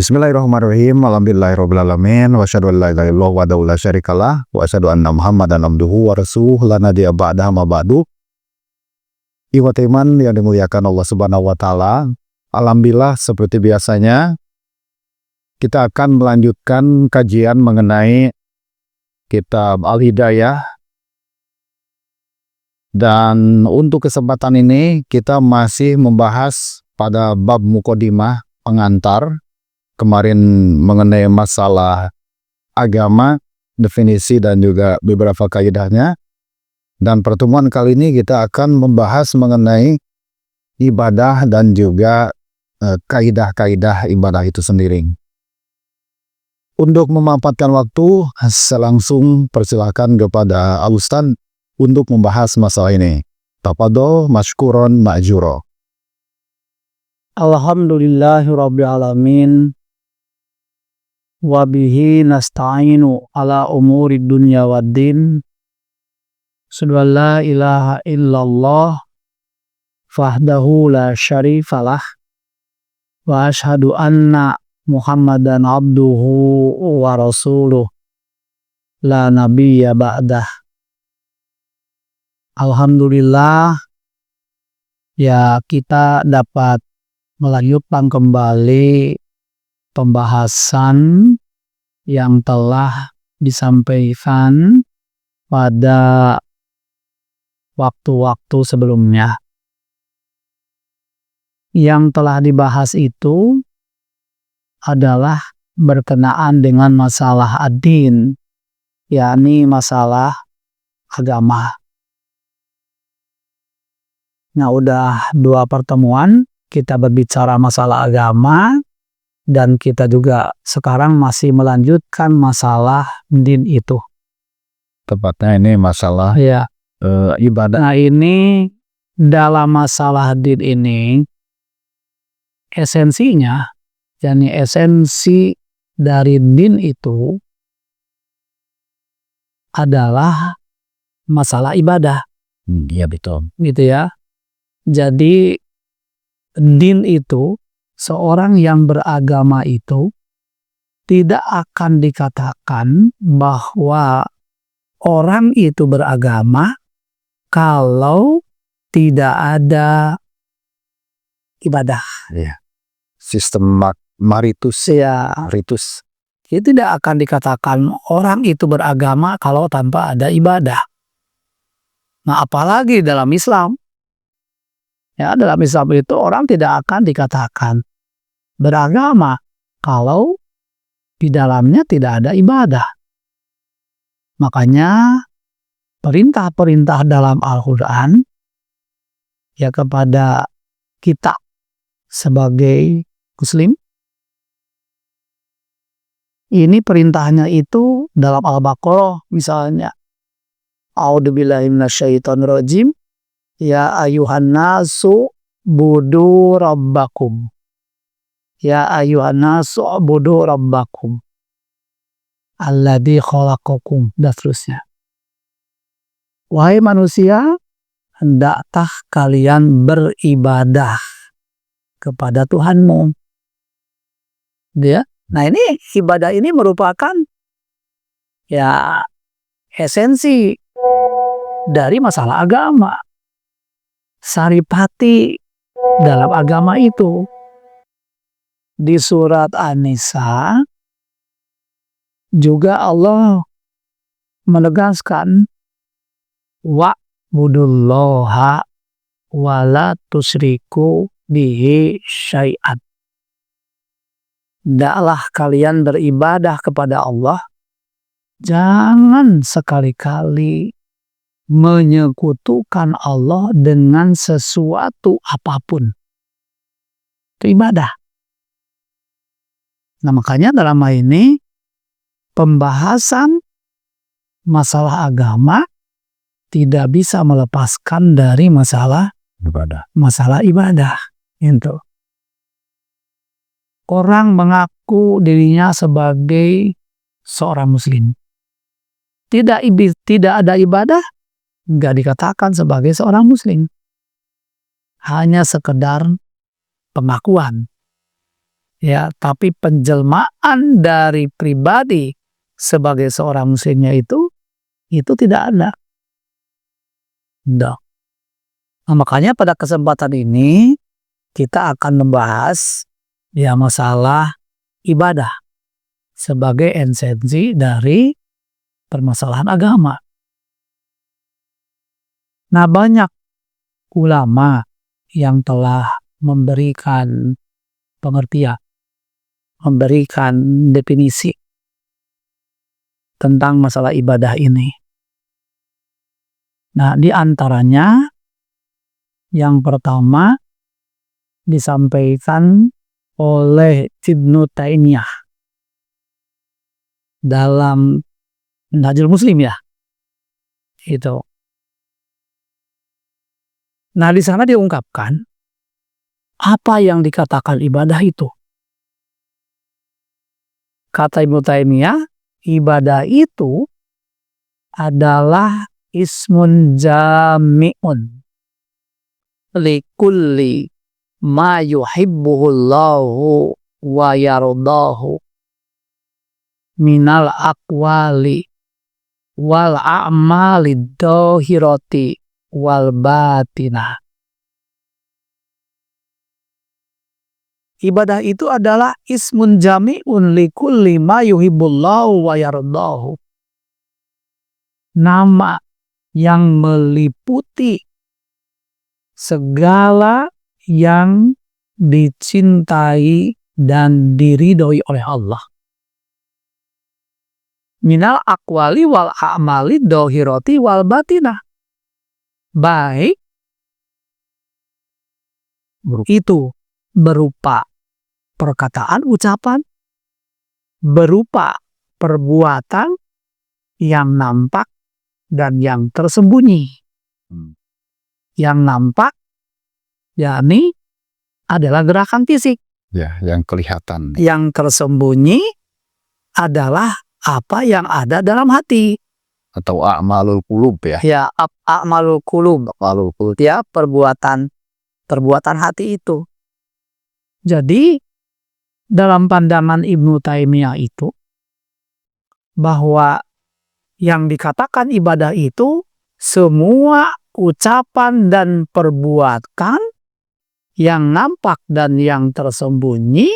Bismillahirrahmanirrahim. Alhamdulillahirrabbilalamin. Wa asyhadu an la ilaha illallah wahdahu la syarikalah wa asyhadu anna Muhammadan abduhu wa rasuluhu la nabiyya ba'dahu ma ba'du. Ikhwat iman yang dimuliakan Allah Subhanahu wa taala. Alhamdulillah seperti biasanya kita akan melanjutkan kajian mengenai kitab Al-Hidayah. Dan untuk kesempatan ini kita masih membahas pada bab muqaddimah pengantar. Kemarin mengenai masalah agama, definisi dan juga beberapa kaidahnya. Dan pertemuan kali ini kita akan membahas mengenai ibadah dan juga kaidah-kaidah ibadah itu sendiri. Untuk memanfaatkan waktu, saya langsung persilakan kepada Al-Ustaz untuk membahas masalah ini. Tafadhol mashkuron ma'juro. Alhamdulillahirabbil alamin. Wa bihi nasta'inu ala umuri dunya waddin. Asyhadu an la ilaha illallah wahdahu la syarifalah wa asyhadu anna Muhammadan abduhu wa rasuluh la nabiyya ba'dah. Alhamdulillah ya, kita dapat melanjutkan kembali pembahasan yang telah disampaikan pada waktu-waktu sebelumnya. Yang telah dibahas itu adalah berkenaan dengan masalah ad-din, yakni masalah agama. Nah, udah 2 pertemuan kita berbicara masalah agama. Dan kita juga sekarang masih melanjutkan masalah din itu. Tepatnya ini masalah ibadah. Nah, ini dalam masalah din ini esensinya, yakni esensi dari din itu adalah masalah ibadah. Iya betul. Gitu ya. Jadi din itu, seorang yang beragama itu tidak akan dikatakan bahwa orang itu beragama kalau tidak ada ibadah. Ya. Sistem maritus. Ya. Ritus. Itu tidak akan dikatakan orang itu beragama kalau tanpa ada ibadah. Nah, apalagi dalam Islam. Ya, dalam Islam itu orang tidak akan dikatakan beragama kalau di dalamnya tidak ada ibadah. Makanya perintah-perintah dalam Al-Quran ya kepada kita sebagai muslim, ini perintahnya itu dalam Al-Baqarah misalnya, A'udzubillahi minasyaitonirrajim, ya ayuhan nasu budu rabbakum. Ya ayuhan nasu budu rabbakum alladzi khalaqakum, dan seterusnya. Wahai manusia, hendakkah kalian beribadah kepada Tuhanmu. Ya. Nah, ini ibadah ini merupakan ya esensi dari masalah agama. Saripati dalam agama itu. Di surat An-Nisa juga Allah menegaskan wa'budullaha wa la tusyriku bihi syai'an. Hendaklah kalian beribadah kepada Allah, jangan sekali-kali menyekutukan Allah dengan sesuatu apapun. Itu ibadah. Nah, makanya dalam hal ini pembahasan masalah agama tidak bisa melepaskan dari masalah Ibadah. Masalah ibadah. Itu. Orang mengaku dirinya sebagai seorang muslim. Tidak ada ibadah, nggak dikatakan sebagai seorang muslim. Hanya sekedar pengakuan. ya, tapi penjelmaan dari pribadi sebagai seorang muslimnya itu tidak ada. Nah, makanya pada kesempatan ini kita akan membahas ya masalah ibadah sebagai esensi dari permasalahan agama. Nah, banyak ulama yang telah memberikan pengertian, memberikan definisi tentang masalah ibadah ini. Nah, di antaranya yang pertama disampaikan oleh Ibnu Taimiyah dalam Minhajul Muslim ya. Itu. Nah, di sana diungkapkan apa yang dikatakan ibadah itu. Kata Ibnu Taimiyah, ibadah itu adalah ismun jami'un likulli ma yuhibbuhullahu wa yardahu minal aqwali wal a'mali dhahirati wal batinah. Ibadah itu adalah ismun jami'un likulli ma yuhibbullahu wa yardahu. Nama yang meliputi segala yang dicintai dan diridhoi oleh Allah. Minal aqwali wal a'mali dhahirati wal batinah. Baik itu berupa perkataan, ucapan, berupa perbuatan yang nampak dan yang tersembunyi. Yang nampak yakni adalah gerakan fisik. Ya, yang kelihatan. Yang tersembunyi adalah apa yang ada dalam hati. Atau a'malul qulub ya. Ya, a'malul qulub. Ya, perbuatan hati itu. Jadi dalam pandangan Ibnu Taimiyah itu bahwa yang dikatakan ibadah itu semua ucapan dan perbuatan yang nampak dan yang tersembunyi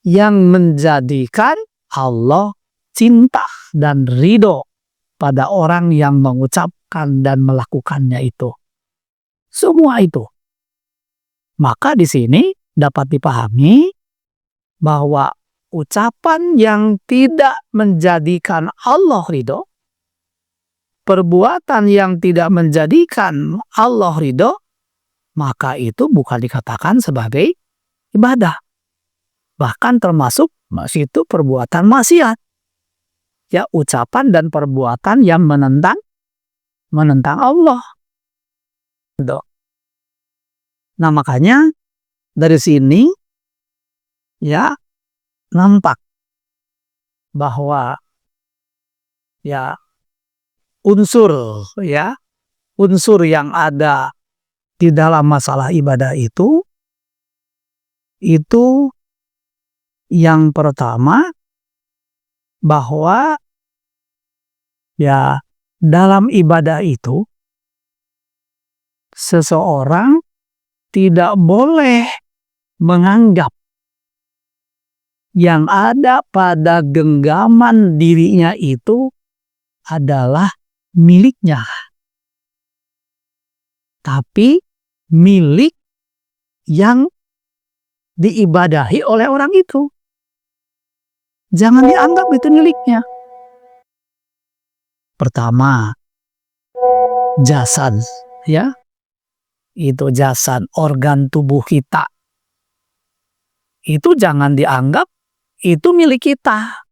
yang menjadikan Allah cinta dan ridho pada orang yang mengucapkan dan melakukannya itu. Semua itu. Maka di sini dapat dipahami bahwa ucapan yang tidak menjadikan Allah ridho, perbuatan yang tidak menjadikan Allah ridho, maka itu bukan dikatakan sebagai ibadah. Bahkan termasuk itu perbuatan maksiat. Ya, ucapan dan perbuatan yang menentang Allah. Nah, makanya dari sini ya nampak bahwa ya unsur yang ada di dalam masalah ibadah itu yang pertama bahwa ya dalam ibadah itu seseorang tidak boleh menganggap yang ada pada genggaman dirinya itu adalah miliknya, tapi milik yang diibadahi oleh orang itu. Jangan dianggap itu miliknya. Pertama, jasad, ya. Itu jasad, organ tubuh kita. Itu jangan dianggap itu milik kita.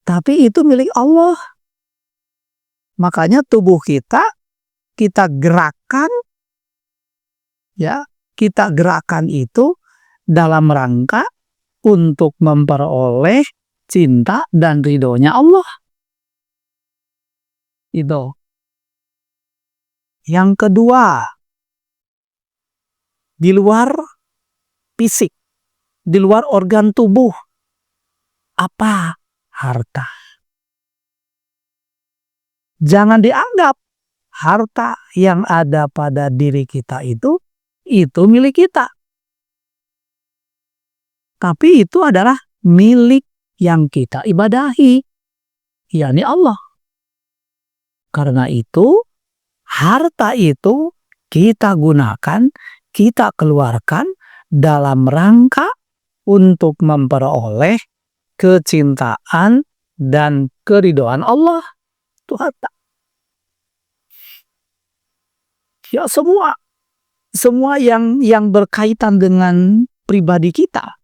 Tapi itu milik Allah. Makanya tubuh kita gerakan, ya, kita gerakan itu dalam rangka untuk memperoleh cinta dan ridhonya Allah. Itu. Yang kedua, di luar fisik, di luar organ tubuh. Apa? Harta. Jangan dianggap harta yang ada pada diri kita itu milik kita. Tapi itu adalah milik yang kita ibadahi, yakni Allah. Karena itu, harta itu kita gunakan, kita keluarkan dalam rangka untuk memperoleh kecintaan dan keridhaan Allah. Itu harta. Ya, semua yang berkaitan dengan pribadi kita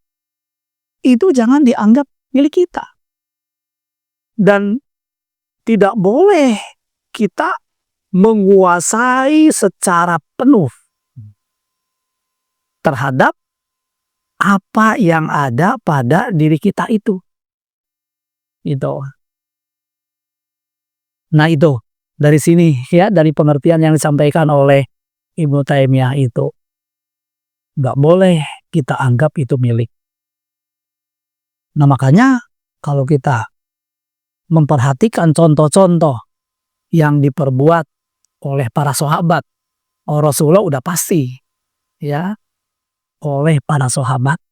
itu jangan dianggap milik kita. Dan tidak boleh kita menguasai secara penuh terhadap apa yang ada pada diri kita itu. Itu. Nah, itu dari sini ya, dari pengertian yang disampaikan oleh Ibnu Taimiyah itu, nggak boleh kita anggap itu milik. Nah, makanya kalau kita memperhatikan contoh-contoh yang diperbuat oleh para sahabat, Rasulullah udah pasti ya, oleh para sahabat.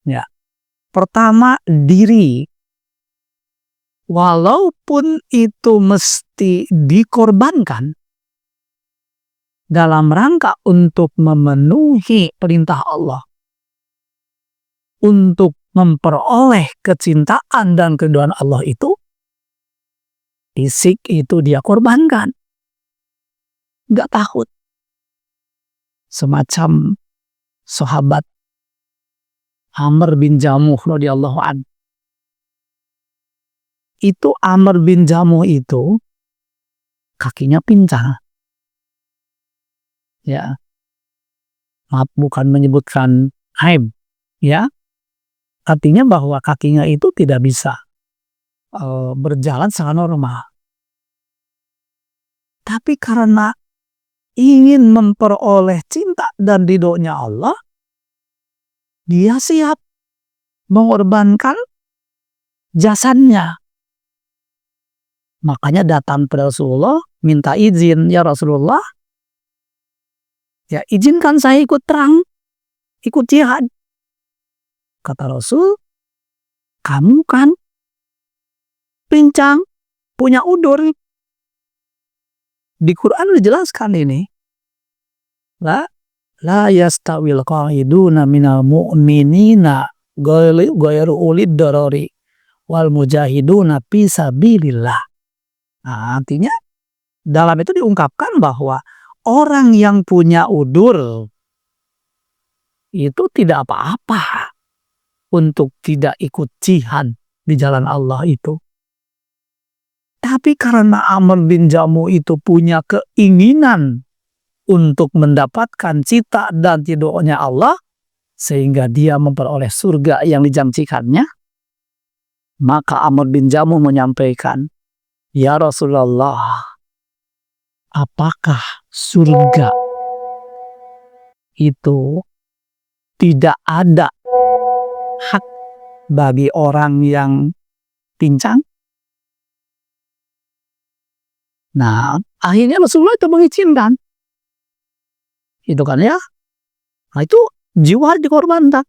Ya. Pertama, diri. Walaupun itu mesti dikorbankan dalam rangka untuk memenuhi perintah Allah, untuk memperoleh kecintaan dan keridhaan Allah itu, fisik itu dia korbankan. Gak takut. Semacam sahabat Amr bin Jamuh radhiyallahu anhu. Itu Amr bin Jamuh itu kakinya pincang. Ya. Maaf, bukan menyebutkan aib, ya. Artinya bahwa kakinya itu tidak bisa berjalan secara normal. Tapi karena ingin memperoleh cinta dan ridhonya Allah, dia siap mengorbankan jasadnya. Makanya datang kepada Rasulullah, minta izin, ya Rasulullah, ya izinkan saya ikut perang, ikut jihad. Kata Rasul, kamu kan pincang, punya udur. Di Quran dijelaskan ini. La yastawil qa'iduna minal mu'minina ghairu ulid darari wal mujahiduna fi sabilillah. Nah, artinya dalam itu diungkapkan bahwa orang yang punya udur itu tidak apa-apa untuk tidak ikut jihad di jalan Allah itu. Tapi karena Amr bin Jamuh itu punya keinginan untuk mendapatkan cita dan ridhonya Allah, sehingga dia memperoleh surga yang dijanjikannya, maka Amr bin Jamuh menyampaikan, ya Rasulullah, apakah surga itu tidak ada hak bagi orang yang pincang? Nah, akhirnya Rasulullah itu mengizinkan. Itu kan ya. Nah, itu jiwa dikorbankan.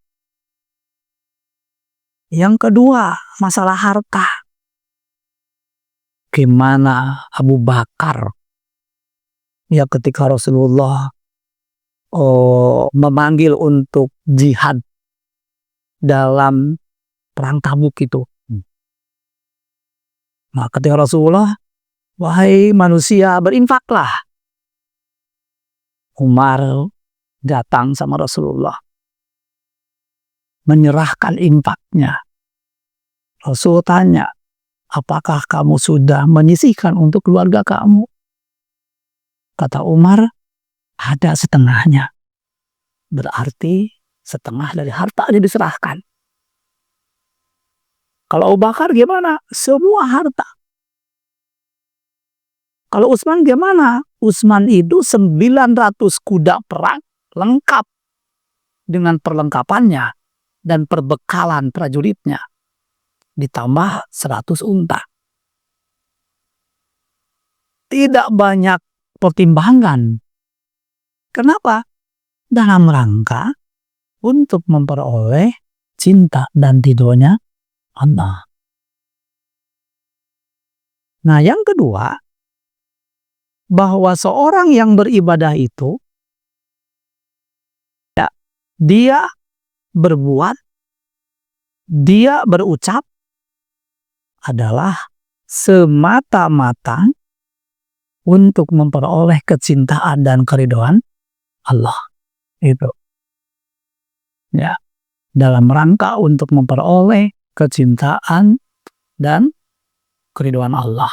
Yang kedua, masalah harta. Gimana Abu Bakar ya ketika Rasulullah memanggil untuk jihad dalam perang Tabuk itu. Nah, ketika Rasulullah, wahai manusia, berinfaklah. Umar datang sama Rasulullah, menyerahkan infaknya. Rasul tanya, apakah kamu sudah menyisihkan untuk keluarga kamu? Kata Umar, ada setengahnya. Berarti setengah dari harta ini diserahkan. Kalau Abu Bakar gimana? Semua harta. Kalau Utsman gimana? Utsman itu 900 kuda perang lengkap. dengan perlengkapannya dan perbekalan prajuritnya, ditambah 100 unta. Tidak banyak pertimbangan. Kenapa? Dalam rangka untuk memperoleh cinta dan ridhonya Allah. Nah, yang kedua, bahwa seorang yang beribadah itu dia berbuat, dia berucap adalah semata-mata untuk memperoleh kecintaan dan keridhaan Allah. Itu. Ya, dalam rangka untuk memperoleh kecintaan dan keridhaan Allah.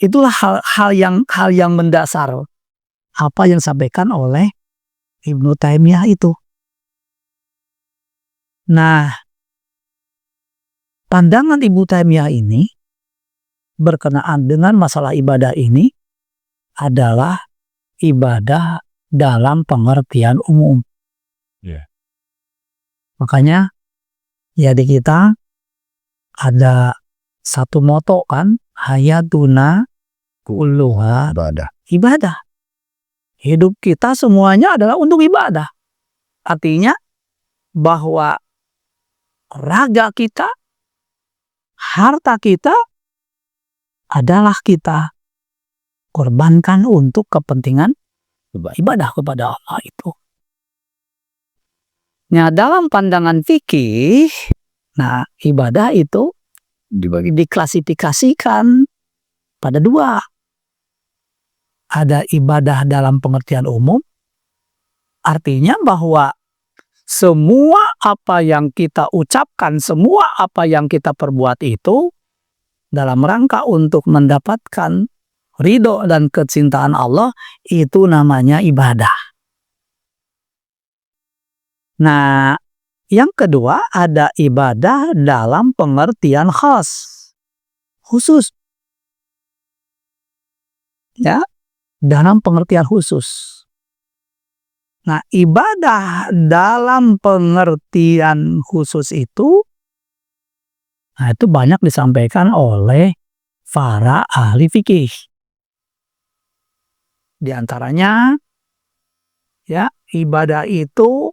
Itulah hal yang mendasar apa yang disampaikan oleh Ibnu Taimiyah itu. Nah, pandangan Ibnu Taimiyah ini berkenaan dengan masalah ibadah ini adalah ibadah dalam pengertian umum. Yeah. Makanya ya di kita ada satu moto kan, hayatuna kulluha ibadah. Hidup kita semuanya adalah untuk ibadah. Artinya bahwa raga kita, harta kita adalah kita korbankan untuk kepentingan ibadah kepada Allah itu. Nah, dalam pandangan fikih, nah ibadah itu diklasifikasikan pada dua. Ada ibadah dalam pengertian umum, artinya bahwa semua apa yang kita ucapkan, semua apa yang kita perbuat itu dalam rangka untuk mendapatkan ridho dan kecintaan Allah, itu namanya ibadah. Nah, yang kedua ada ibadah dalam pengertian khas, khusus. Ya, dalam pengertian khusus. Nah, ibadah dalam pengertian khusus itu, nah itu banyak disampaikan oleh para ahli fikih. Di antaranya, ya, ibadah itu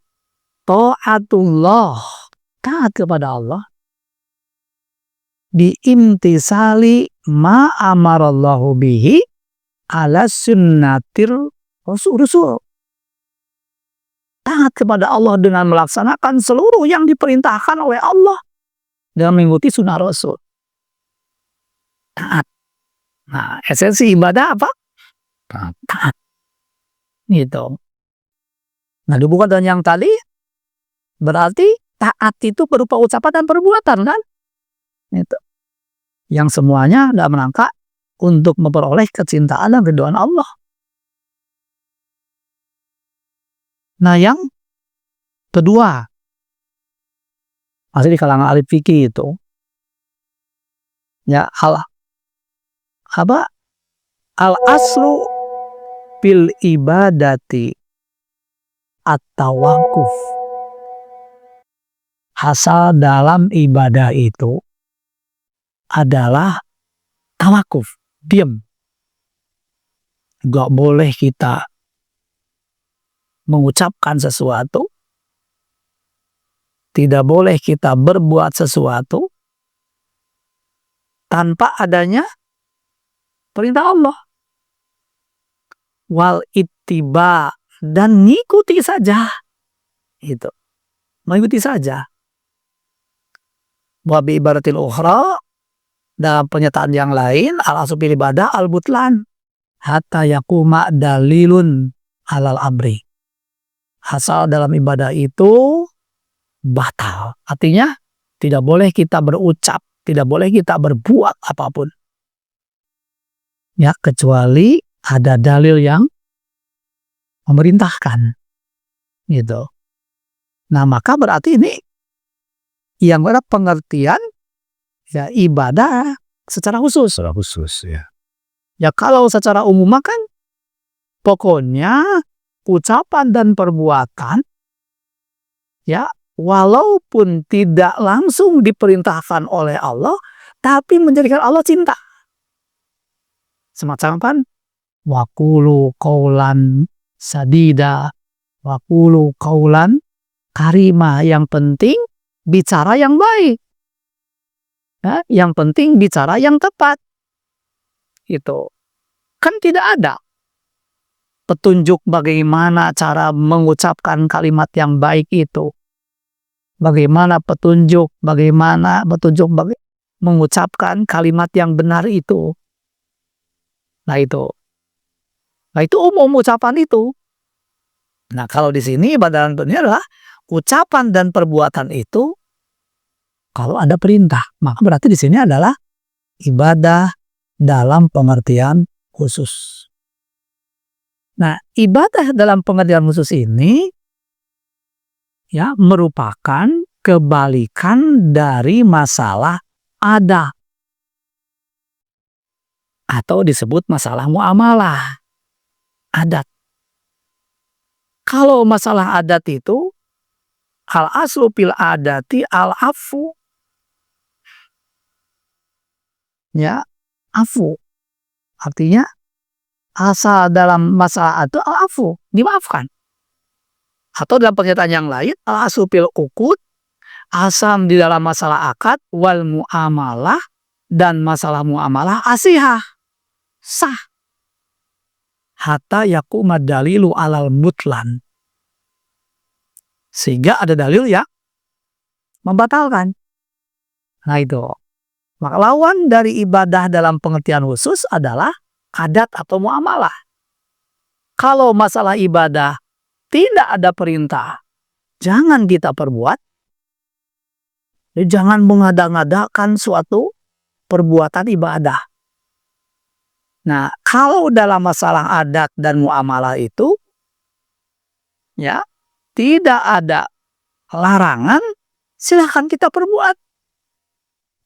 ta'atullah, taat kepada Allah, biimtisali ma amarallahu bihi ala sunnatir rasul. Taat kepada Allah dengan melaksanakan seluruh yang diperintahkan oleh Allah dan mengikuti sunnah Rasul. Taat. Nah, esensi ibadah apa? Taat. Gitu. Nah, dihubungkan dengan yang tadi, berarti taat itu berupa ucapan dan perbuatan kan? Itu. Yang semuanya dalam rangka untuk memperoleh kecintaan dan keridhaan Allah. Nah, yang kedua, masih di kalangan ahli fikih itu, ya al aslu bil ibadati at-tawakkuf. Asal dalam ibadah itu adalah tawakuf, diam. Gak boleh kita mengucapkan sesuatu, tidak boleh kita berbuat sesuatu tanpa adanya perintah Allah. Wal ittiba, dan ngikuti saja. Itu. Mengikuti saja. Wa bi ibaratil ukhra, dalam pernyataan yang lain, al-aslu bil ibadah al-butlan hatta yakuma dalilun alal amri. Asal dalam ibadah itu batal. Artinya tidak boleh kita berucap, tidak boleh kita berbuat apapun. Ya, kecuali ada dalil yang memerintahkan. Gitu. Nah, maka berarti ini yang ada pengertian ya ibadah secara khusus. Secara khusus, ya. Ya, kalau secara umum kan pokoknya ucapan dan perbuatan Ya, walaupun tidak langsung diperintahkan oleh Allah, tapi menjadikan Allah cinta. Semacam apa? Wa qulu qaulan sadida, wa qulu qaulan karima. Yang penting bicara yang baik. Ya, yang penting bicara yang tepat. Itu kan tidak ada petunjuk bagaimana cara mengucapkan kalimat yang baik itu. Bagaimana petunjuk mengucapkan kalimat yang benar itu. Nah itu umum ucapan itu. Nah kalau di sini ibadah dan perbuatan adalah ucapan dan perbuatan itu kalau ada perintah, maka berarti di sini adalah ibadah dalam pengertian khusus. Nah, ibadah dalam pengertian khusus ini ya merupakan kebalikan dari masalah adat atau disebut masalah muamalah adat. Kalau masalah adat itu al aslu fil adati al afu. Ya, afu. Artinya asal dalam masalah itu al afu, dimaafkan. Atau dalam pernyataan yang lain al aslu fil uqud, asal di dalam masalah akad wal muamalah, dan masalah muamalah asihah, sah. Hatta yaquma dalilu alal mutlan. Sehingga ada dalil yang membatalkan. Nah itu. Maka lawan dari ibadah dalam pengertian khusus adalah adat atau muamalah. Kalau masalah ibadah tidak ada perintah, jangan kita perbuat. Jangan mengada-ngadakan suatu perbuatan ibadah. Nah, kalau dalam masalah adat dan muamalah itu, ya, tidak ada larangan, silahkan kita perbuat.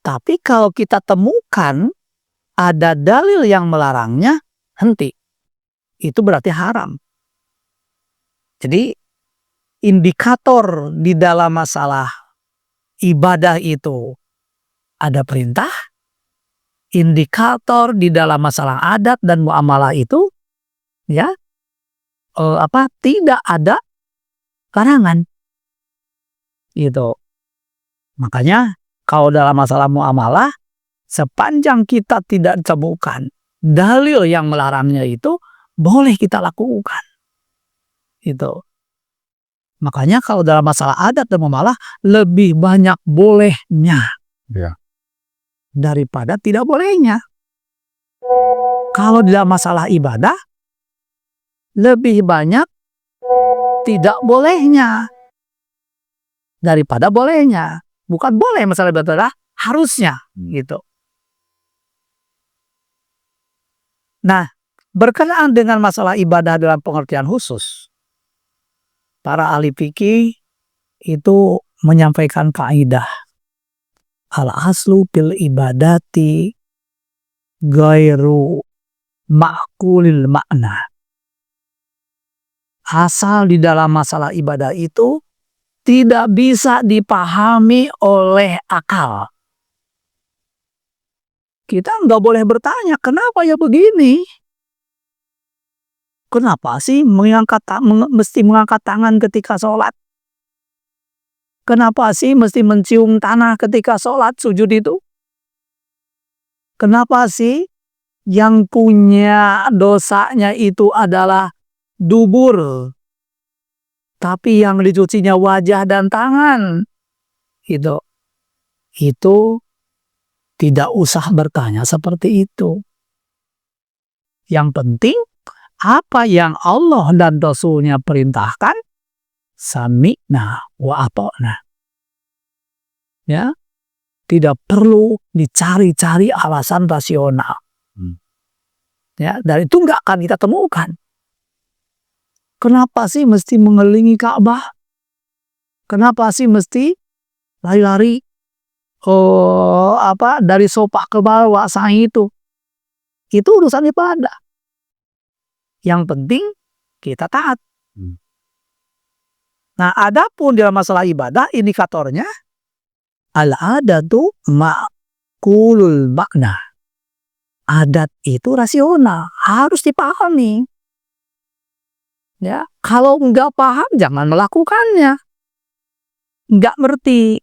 Tapi kalau kita temukan ada dalil yang melarangnya, henti. Itu berarti haram. Jadi, indikator di dalam masalah ibadah itu ada perintah, indikator di dalam masalah adat dan muamalah itu ya tidak ada larangan. Gitu. Makanya kalau dalam masalah muamalah sepanjang kita tidak temukan dalil yang melarangnya itu boleh kita lakukan. Itu. Makanya kalau dalam masalah adat dan muamalah lebih banyak bolehnya. Ya. Daripada tidak bolehnya. Kalau dalam masalah ibadah lebih banyak tidak bolehnya daripada bolehnya. Bukan boleh masalah ibadah, harusnya gitu. Nah, berkenaan dengan masalah ibadah dalam pengertian khusus, para ahli fikih itu menyampaikan kaidah al aslu fil ibadati ghairu ma'kulil makna. Asal di dalam masalah ibadah itu tidak bisa dipahami oleh akal. Kita nggak boleh bertanya, kenapa ya begini? Kenapa sih mesti mengangkat tangan ketika sholat? Kenapa sih mesti mencium tanah ketika sholat sujud itu? Kenapa sih yang punya dosanya itu adalah dubur, tapi yang dicucinya wajah dan tangan? Itu tidak usah bertanya seperti itu. Yang penting apa yang Allah dan Rasulnya perintahkan, sami'na wa ata'na. Ya, tidak perlu dicari-cari alasan rasional. Ya, dan itu nggak akan kita temukan. Kenapa sih mesti mengelilingi Ka'bah? Kenapa sih mesti lari-lari dari sofa ke bawah sa'i itu? Itu urusan ibadah. Yang penting kita taat. Nah, adapun dalam masalah ibadah, indikatornya al-adatu ma'kulul makna. Adat itu rasional, harus dipahami. Ya, kalau nggak paham jangan melakukannya. Nggak ngerti,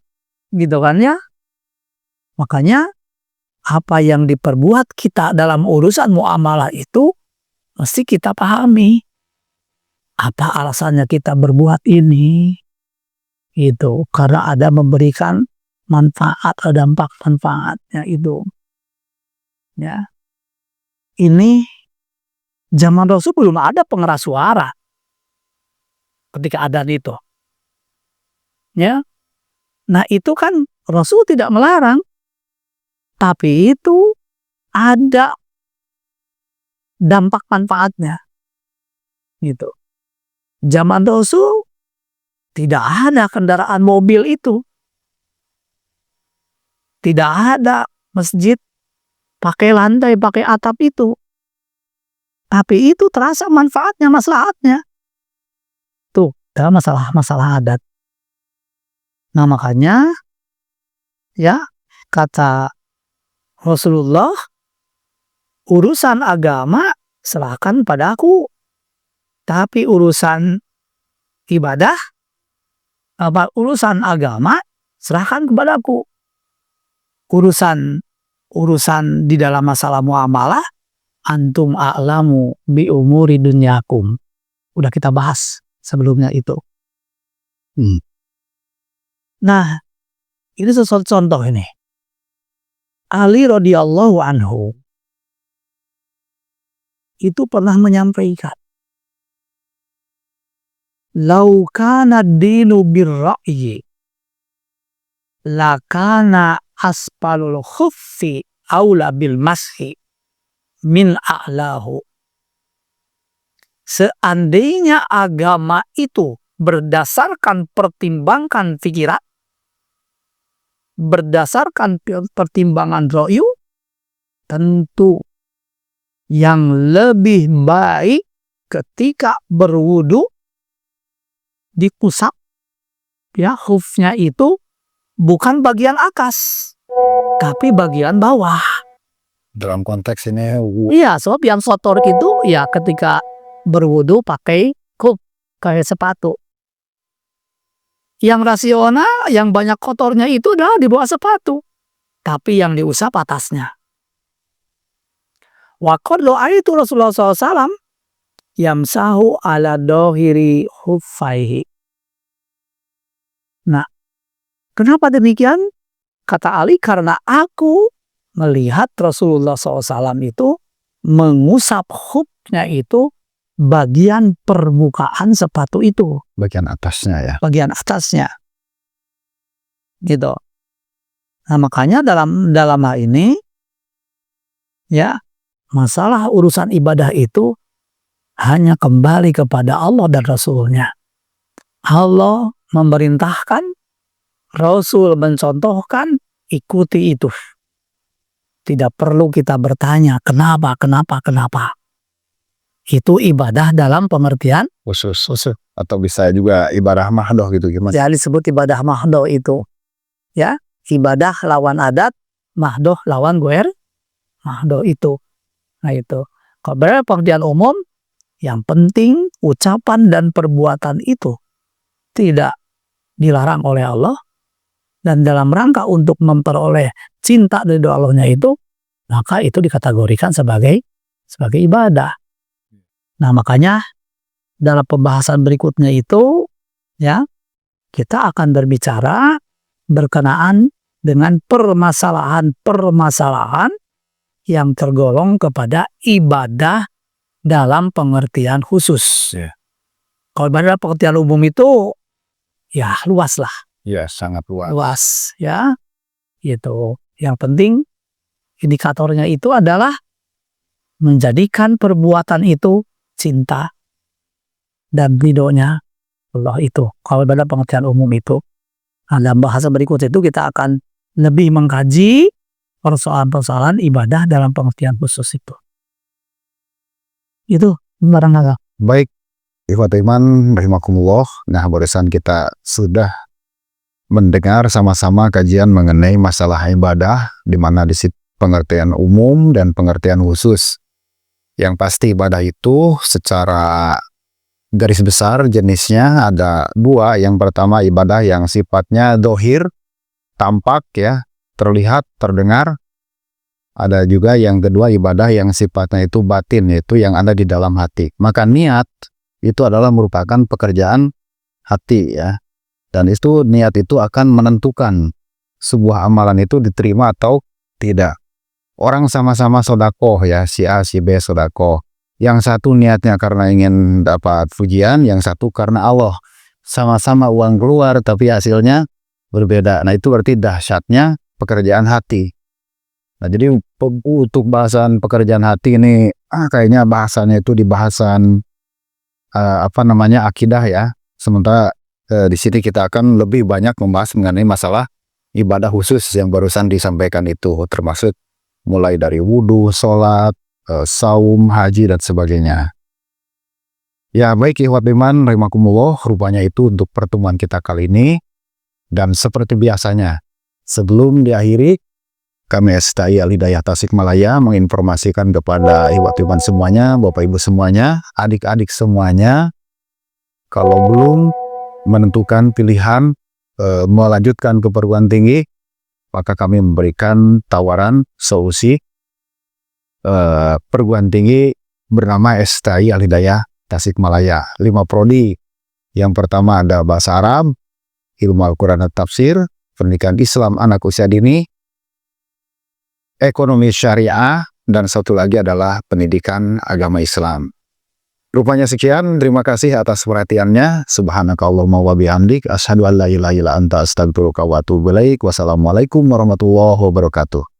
gitu kan ya. Makanya apa yang diperbuat kita dalam urusan muamalah itu mesti kita pahami. Apa alasannya kita berbuat ini? Itu karena ada memberikan manfaat atau dampak manfaatnya itu. Ya. Ini zaman Rasul belum ada pengeras suara ketika adzan itu. Ya. Nah, itu kan Rasul tidak melarang. Tapi itu ada dampak manfaatnya. Gitu. Zaman Rasul tidak ada kendaraan mobil itu. Tidak ada masjid pakai lantai, pakai atap itu. Tapi itu terasa manfaatnya, maslahatnya. Tuh, dalam masalah adat. Nah, makanya ya kata Rasulullah, urusan agama serahkan padaku. Tapi urusan ibadah, urusan agama serahkan kepadaku. Urusan di dalam masalah muamalah, antum a'lamu bi umuri dunyakum. Udah kita bahas sebelumnya itu. Nah, ini sesuatu contoh ini. Ali radhiyallahu anhu itu pernah menyampaikan, "Lau kana dinu birra'yi lakana asfalul khuffi aula bil mashi min a'lahu." Seandainya agama itu berdasarkan pertimbangan pikiran, berdasarkan pertimbangan ra'yu, tentu yang lebih baik ketika berwudu dikusap ya khufnya itu bukan bagian atas tapi bagian bawah. Dalam konteks ini Iya, sebab yang kotor itu ya ketika berwudu pakai khuf, kayak sepatu. Yang rasional, yang banyak kotornya itu adalah di bawah sepatu. Tapi yang diusap atasnya. Wa qad ra'aitu Rasulullah SAW yamsahu ala dohiri huffaihi. Nah, kenapa demikian? Kata Ali, karena aku melihat Rasulullah SAW itu mengusap khufnya itu bagian permukaan sepatu itu. bagian atasnya ya. Bagian atasnya. Gitu. Nah, makanya dalam hal ini ya, masalah urusan ibadah itu hanya kembali kepada Allah dan Rasulnya. Allah memerintahkan, Rasul mencontohkan, ikuti itu. Tidak perlu kita bertanya kenapa. Itu ibadah dalam pengertian Khusus. Atau bisa juga ibadah mahdoh gitu gimana? Ya, disebut ibadah mahdoh itu. Ya, ibadah lawan adat, mahdoh lawan goer, mahdoh itu. Nah itu. Kalau pengertian umum, yang penting ucapan dan perbuatan itu tidak dilarang oleh Allah, dan dalam rangka untuk memperoleh cinta dari Allahnya itu, maka itu dikategorikan sebagai ibadah. Nah, makanya dalam pembahasan berikutnya itu ya, kita akan berbicara berkenaan dengan permasalahan yang tergolong kepada ibadah dalam pengertian khusus. Ya. Kalau ibadah dalam pengertian umum itu ya luas lah. Ya, sangat luas. Luas ya. Gitu. Yang penting indikatornya itu adalah menjadikan perbuatan itu cinta dan ridhonya Allah itu. Kalau pada pengertian umum itu. Nah, dalam bahasa berikut itu kita akan lebih mengkaji persoalan-persoalan ibadah dalam pengertian khusus itu. Itu barangkali. Baik, Ikhwatul iman rahimakumullah. Nah, barusan kita sudah mendengar sama-sama kajian mengenai masalah ibadah, di mana di situ pengertian umum dan pengertian khusus. Yang pasti ibadah itu secara garis besar jenisnya ada dua. Yang pertama ibadah yang sifatnya dohir, tampak ya, terlihat, terdengar. Ada juga yang kedua ibadah yang sifatnya itu batin, yaitu yang ada di dalam hati. Maka niat itu adalah merupakan pekerjaan hati ya. Dan itu niat itu akan menentukan sebuah amalan itu diterima atau tidak. Orang sama-sama sodakoh ya, si A, si B sodakoh. Yang satu niatnya karena ingin dapat pujian, yang satu karena Allah. Sama-sama uang keluar tapi hasilnya berbeda. Nah itu berarti dahsyatnya pekerjaan hati. Nah jadi untuk bahasan pekerjaan hati ini kayaknya bahasannya itu di bahasan akidah ya. Sementara di sini kita akan lebih banyak membahas mengenai masalah ibadah khusus yang barusan disampaikan itu, termasuk mulai dari wudhu, sholat, saum, haji dan sebagainya. Ya baik ikhwatul iman rahimakumullah, rupanya itu untuk pertemuan kita kali ini. Dan seperti biasanya sebelum diakhiri, kami STI Al-Hidayah Tasikmalaya menginformasikan kepada ikhwatul iman semuanya, Bapak Ibu semuanya, adik-adik semuanya, kalau belum menentukan pilihan melanjutkan ke perguruan tinggi, maka kami memberikan tawaran solusi perguruan tinggi bernama STI Al-Hidayah Tasikmalaya. 5 prodi. Yang pertama ada bahasa Arab, ilmu Al-Quran dan tafsir, pendidikan Islam anak usia dini, ekonomi syariah, dan satu lagi adalah pendidikan agama Islam. Rupanya sekian, terima kasih atas perhatiannya. Subhanakallahumma wa bihamdik, asyhadu an la ilaha illa anta astaghfiruka wa atubu ilaik. Wassalamualaikum warahmatullahi wabarakatuh.